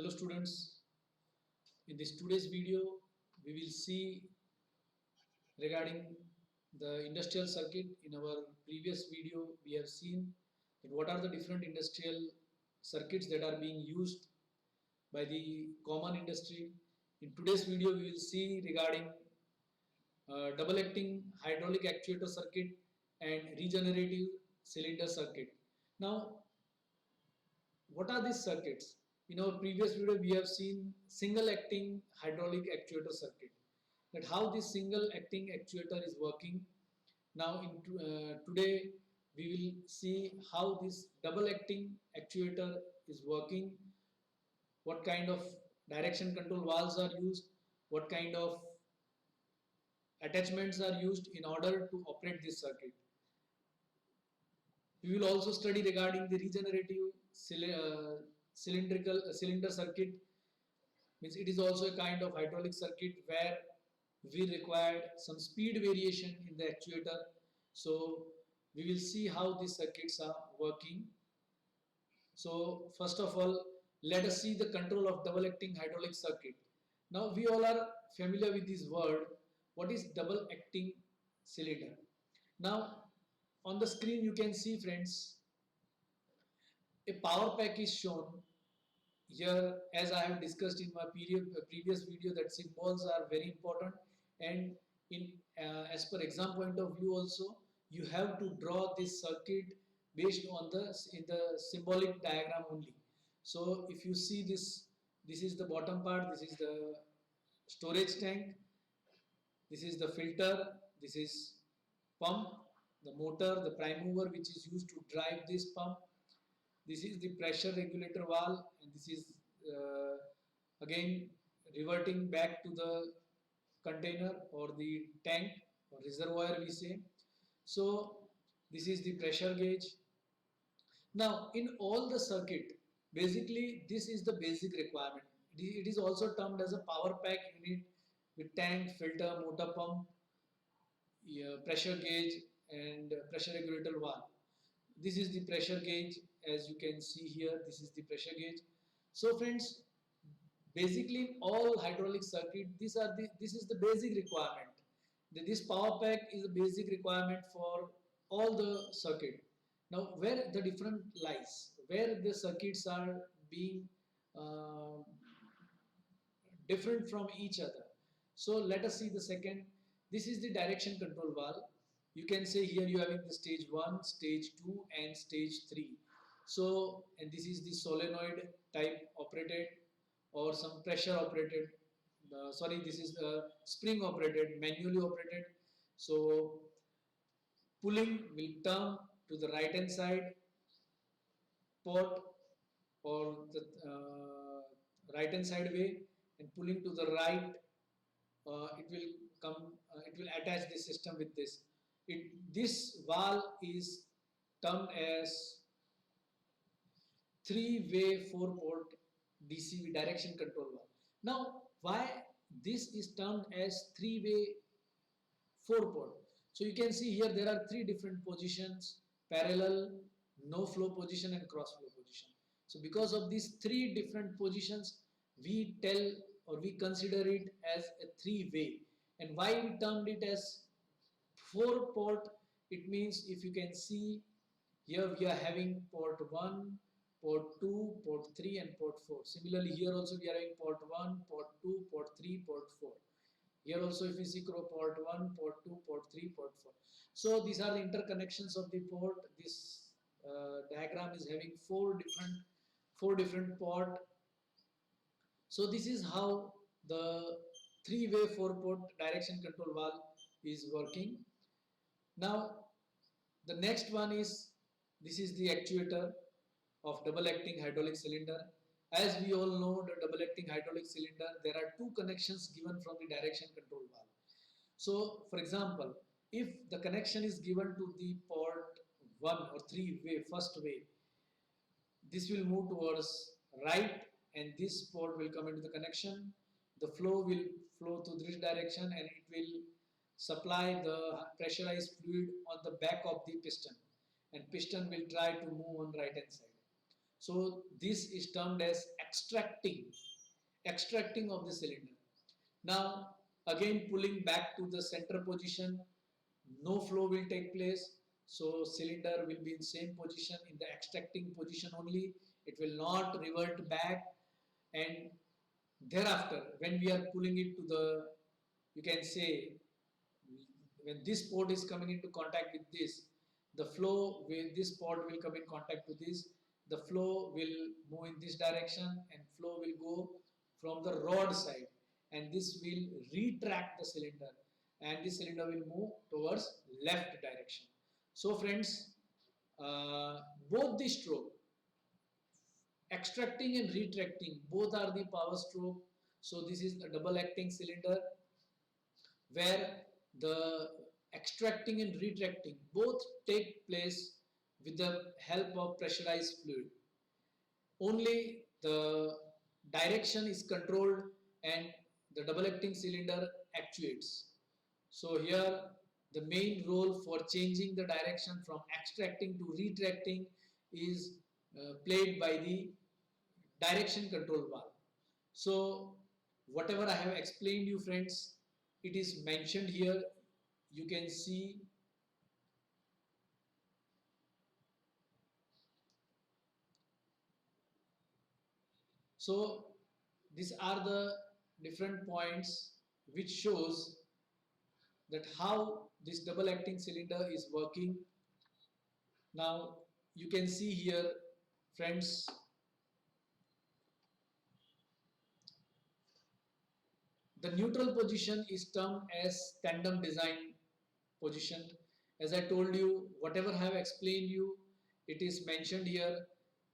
Hello students, in this today's video we will see regarding the industrial circuit. In our previous video we have seen that what are the different industrial circuits that are being used by the common industry. In today's video we will see regarding double acting hydraulic actuator circuit and regenerative cylinder circuit. Now what are these circuits? In our previous video, we have seen single acting hydraulic actuator circuit. That how this single acting actuator is working. Now, today we will see how this double acting actuator is working. What kind of direction control valves are used? What kind of attachments are used in order to operate this circuit? We will also study regarding the regenerative cylindrical cylinder circuit. Means it is also a kind of hydraulic circuit where we required some speed variation in the actuator. So we will see how these circuits are working. So first of all, let us see the control of double acting hydraulic circuit. Now we all are familiar with this word. What is double acting cylinder? Now on the screen you can see, friends, a power pack is shown here. As I have discussed in my previous video, that symbols are very important, and in as per exam point of view also you have to draw this circuit based on the in the symbolic diagram only. So if you see this, this is the bottom part, this is the storage tank, this is the filter, this is pump, the motor, the prime mover which is used to drive this pump, this is the pressure regulator valve, and this is again reverting back to the container or the tank or reservoir we say. So this is the pressure gauge. Now in all the circuit, basically this is the basic requirement. It is also termed as a power pack unit with tank, filter, motor pump, pressure gauge and pressure regulator valve. This is the pressure gauge, as you can see here. This is the pressure gauge. So friends, basically all hydraulic circuit, this is the basic requirement. This power pack is a basic requirement for all the circuit. Now where the different lies, where the circuits are being uh, different from each other. So let us see the second. This is the direction control valve. You can say here you having the stage 1, stage 2 and stage 3. So, and this is the solenoid type operated or some pressure operated. Sorry, this is the spring operated, manually operated. So pulling will turn to the right hand side port or the right hand side way, and pulling to the right, it will come, it will attach this system with this. This valve is termed as three-way four-port DCV direction control valve. Now, why this is termed as three-way four-port? So you can see here there are three different positions: parallel, no flow position, and cross flow position. So because of these three different positions, we tell or we consider it as a three-way. And why we termed it as four port? It means, if you can see here, we are having port 1, port 2, port 3 and port 4. Similarly here also we are having port 1, port 2, port 3, port 4. Here also if you see port 1, port 2, port 3, port 4. So these are the interconnections of the port. This diagram is having four different port. So this is how the three-way four-port direction control valve is working. Now the next one is, this is the actuator of double acting hydraulic cylinder. As we all know, the double acting hydraulic cylinder, there are two connections given from the direction control valve. So for example, if the connection is given to the port 1 or 3-way, first way, this will move towards right and this port will come into the connection. The flow will flow to this direction and it will supply the pressurized fluid on the back of the piston, and piston will try to move on right hand side. So this is termed as extracting of the cylinder. Now again pulling back to the center position, no flow will take place. So cylinder will be in same position, in the extracting position only. It will not revert back, and thereafter when we are pulling it to the, you can say, when this port is coming into contact with this, the flow will, this port will come in contact with this, the flow will move in this direction and flow will go from the rod side, and this will retract the cylinder, and this cylinder will move towards left direction. So friends, both the stroke, extracting and retracting, both are the power stroke. So this is a double acting cylinder where the extracting and retracting both take place with the help of pressurized fluid. Only the direction is controlled and the double acting cylinder actuates. So here the main role for changing the direction from extracting to retracting is played by the direction control valve. So whatever I have explained you friends, it is mentioned here. You can see. So these are the different points which shows that how this double acting cylinder is working. Now you can see here friends, the neutral position is termed as tandem design position. As I told you, whatever I have explained you, it is mentioned here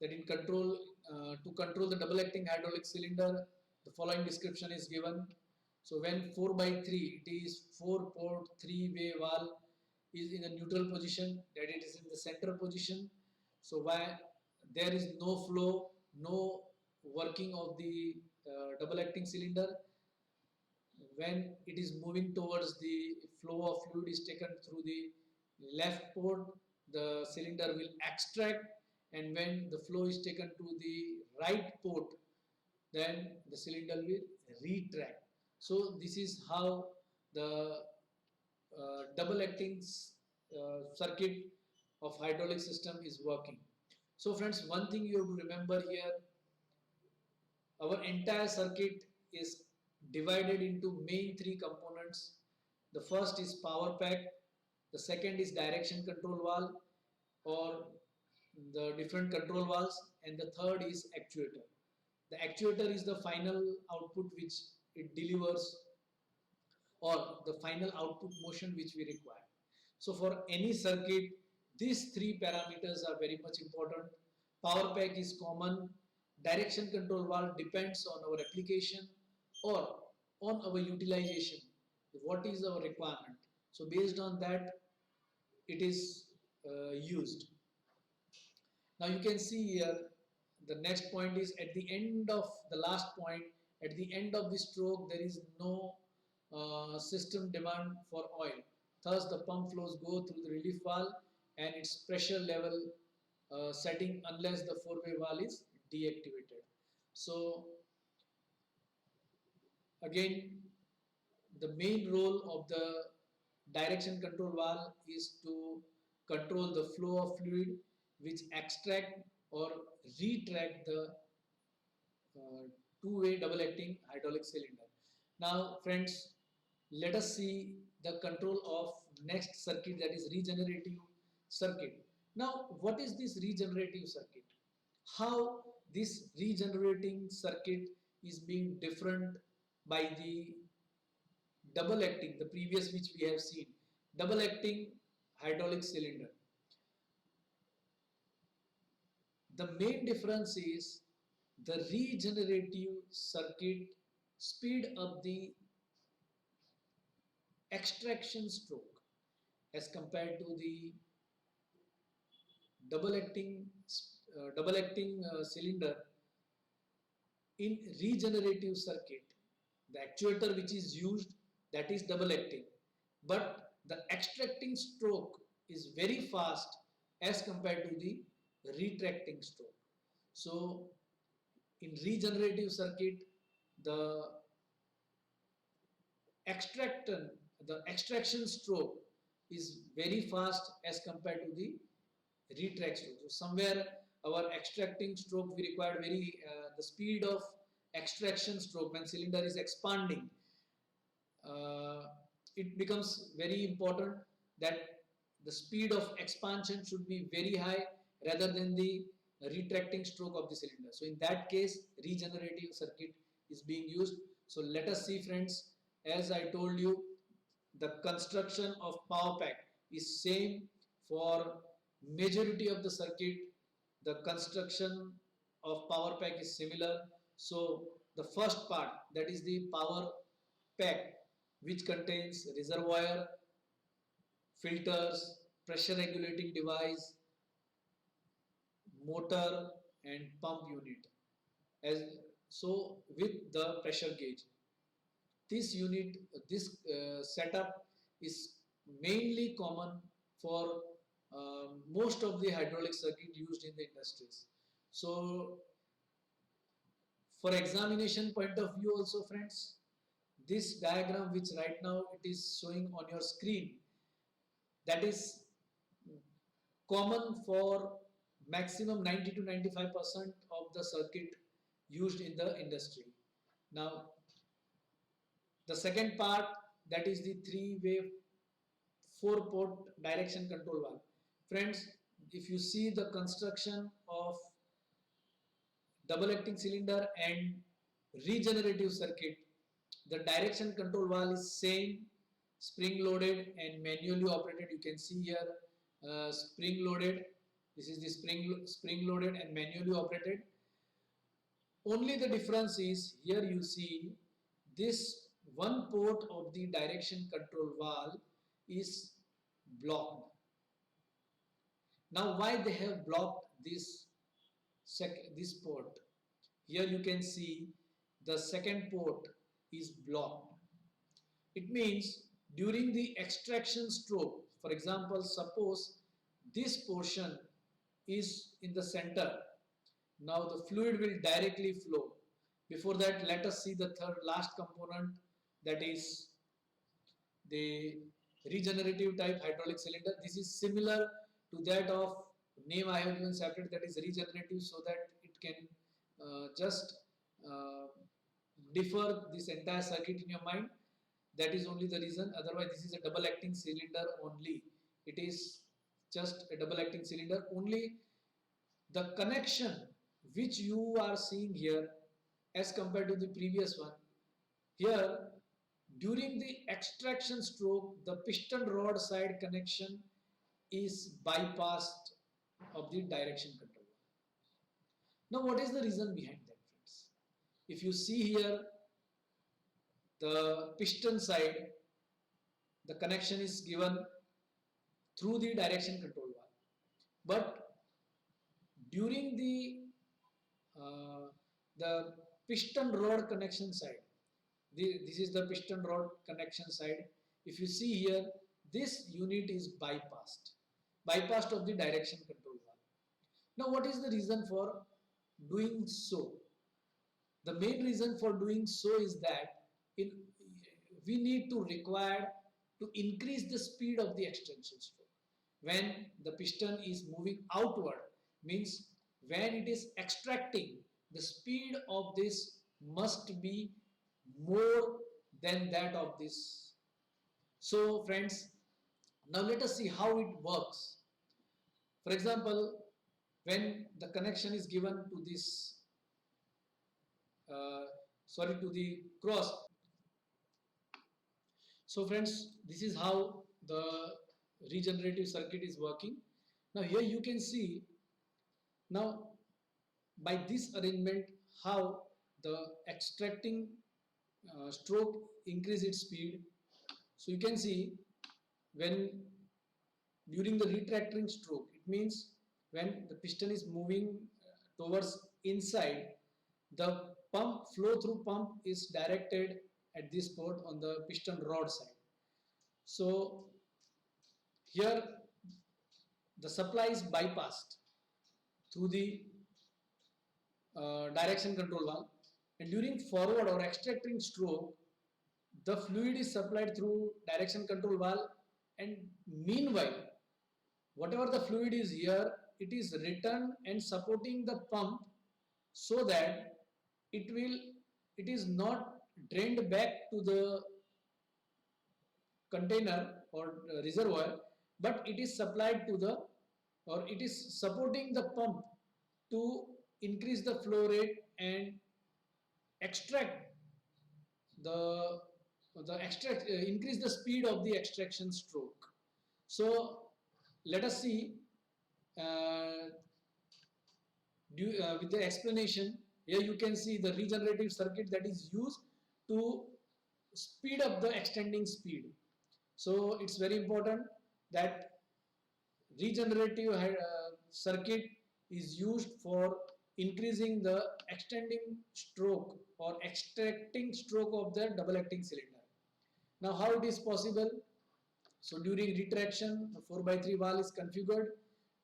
that in control, to control the double acting hydraulic cylinder, the following description is given. So when 4 by 3, it is 4 port 3-way valve is in a neutral position, that it is in the center position. So why there is no flow, no working of the double acting cylinder. When it is moving towards the flow of fluid is taken through the left port, the cylinder will extract, and when the flow is taken to the right port, then the cylinder will retract. So this is how the double acting circuit of hydraulic system is working. So friends, one thing you have to remember here, our entire circuit is divided into main three components. The first is power pack, the second is direction control valve or the different control valves, and the third is actuator. The actuator is the final output which it delivers, or the final output motion which we require. So for any circuit, these three parameters are very much important. Power pack is common, direction control valve depends on our application or on our utilization, what is our requirement. So based on that, it is used. Now you can see here the next point is at the end of the last point, at the end of the stroke there is no system demand for oil. Thus the pump flows go through the relief valve and its pressure level setting unless the four-way valve is deactivated. So again, the main role of the direction control valve is to control the flow of fluid which extract or retract the two-way double acting hydraulic cylinder. Now friends, let us see the control of next circuit, that is regenerative circuit. Now what is this regenerative circuit? How this regenerating circuit is being different by the double acting, the previous which we have seen, double acting hydraulic cylinder. The main difference is the regenerative circuit speed up the extraction stroke as compared to the double acting cylinder. In regenerative circuit, the actuator which is used, that is double acting, but the extracting stroke is very fast as compared to the retracting stroke. So in regenerative circuit, the the extraction stroke is very fast as compared to the retract stroke. So somewhere our extracting stroke we require the speed of extraction stroke when cylinder is expanding. It becomes very important that the speed of expansion should be very high rather than the retracting stroke of the cylinder. So in that case, regenerative circuit is being used. So let us see, friends, as I told you, the construction of power pack is same for majority of the circuit. The construction of power pack is similar. So the first part, that is the power pack, which contains reservoir, filters, pressure regulating device, motor and pump unit. As so with the pressure gauge, this setup is mainly common for most of the hydraulic circuit used in the industries. So for examination point of view also, friends, this diagram which right now it is showing on your screen, that is common for maximum 90 to 95% of the circuit used in the industry. Now the second part, that is the three-way 4-port direction control valve. Friends, if you see the construction of double acting cylinder and regenerative circuit, the direction control valve is same, spring loaded and manually operated. You can see here spring loaded. This is the spring loaded and manually operated. Only the difference is here you see this one port of the direction control valve is blocked. Now why they have blocked this port? Here you can see the second port is blocked. It means during the extraction stroke, for example, suppose this portion is in the center. Now the fluid will directly flow. Before that, let us see the third last component, that is the regenerative type hydraulic cylinder. This is similar to that of name I have given separate, that is regenerative, so that it can just differ this entire circuit in your mind. That is only the reason. Otherwise, this is a double acting cylinder only. It is just a double acting cylinder. Only the connection which you are seeing here as compared to the previous one, here during the extraction stroke, the piston rod side connection is bypassed of the direction control. Now what is the reason behind that, friends? If you see here, the piston side, the connection is given through the direction control valve. But during uh, the piston rod connection side, this is the piston rod connection side. If you see here, this unit is bypassed of the direction control valve. Now what is the reason for doing so? The main reason for doing so is that we need to require to increase the speed of the extension stroke. When the piston is moving outward, means when it is extracting, the speed of this must be more than that of this. So friends, now let us see how it works. For example, when the connection is given to this to the cross. So friends, this is how the regenerative circuit is working. Now here you can see, now by this arrangement, how the extracting stroke increase its speed. So you can see when during the retracting stroke, it means when the piston is moving towards inside, the pump flow through pump is directed at this port on the piston rod side. So here the supply is bypassed through the direction control valve, and during forward or extracting stroke the fluid is supplied through direction control valve, and meanwhile whatever the fluid is here, it is returned and supporting the pump, so that it is not drained back to the container or reservoir, but it is supplied to the, or it is supporting the pump to increase the flow rate and extract the increase the speed of the extraction stroke. So let us see uh, with the explanation. Here you can see the regenerative circuit that is used to speed up the extending speed. So it's very important that regenerative circuit is used for increasing the extending stroke or extracting stroke of the double acting cylinder. Now how it is possible? So during retraction, the 4/3 valve is configured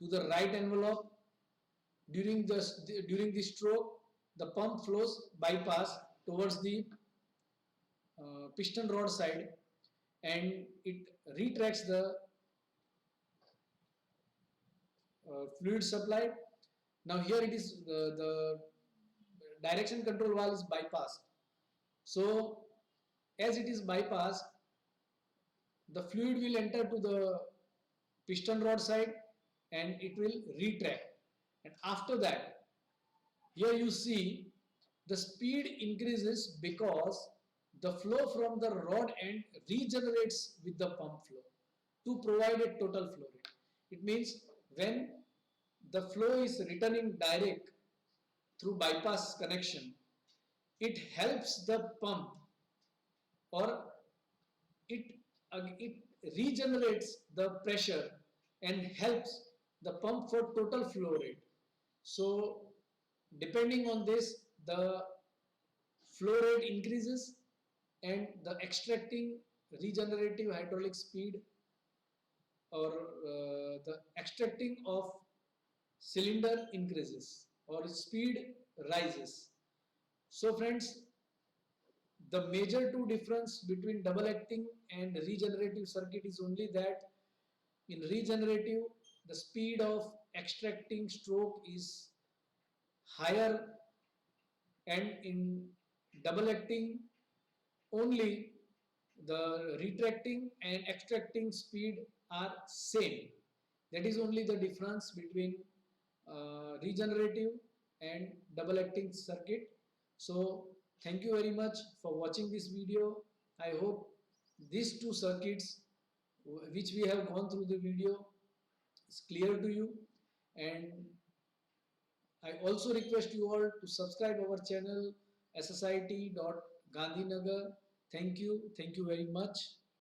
to the right envelope. During the stroke, the pump flows bypass towards the piston rod side, and it retracts the fluid supply. Now here it is the direction control valve is bypassed. So as it is bypassed, the fluid will enter to the piston rod side and it will retract. And after that, here you see the speed increases because the flow from the rod end regenerates with the pump flow to provide a total flow rate. It means when the flow is returning direct through bypass connection, it helps the pump, or it regenerates the pressure and helps the pump for total flow rate. So depending on this, the flow rate increases and the extracting regenerative hydraulic speed, or the extracting of cylinder increases or speed rises. So friends, the major two difference between double acting and regenerative circuit is only that in regenerative the speed of extracting stroke is higher, and in double acting only the retracting and extracting speed are same. That is only the difference between regenerative and double acting circuit. So thank you very much for watching this video. I hope these two circuits which we have gone through the video is clear to you, and I also request you all to subscribe our channel SSIT Gandhinagar. Thank you very much.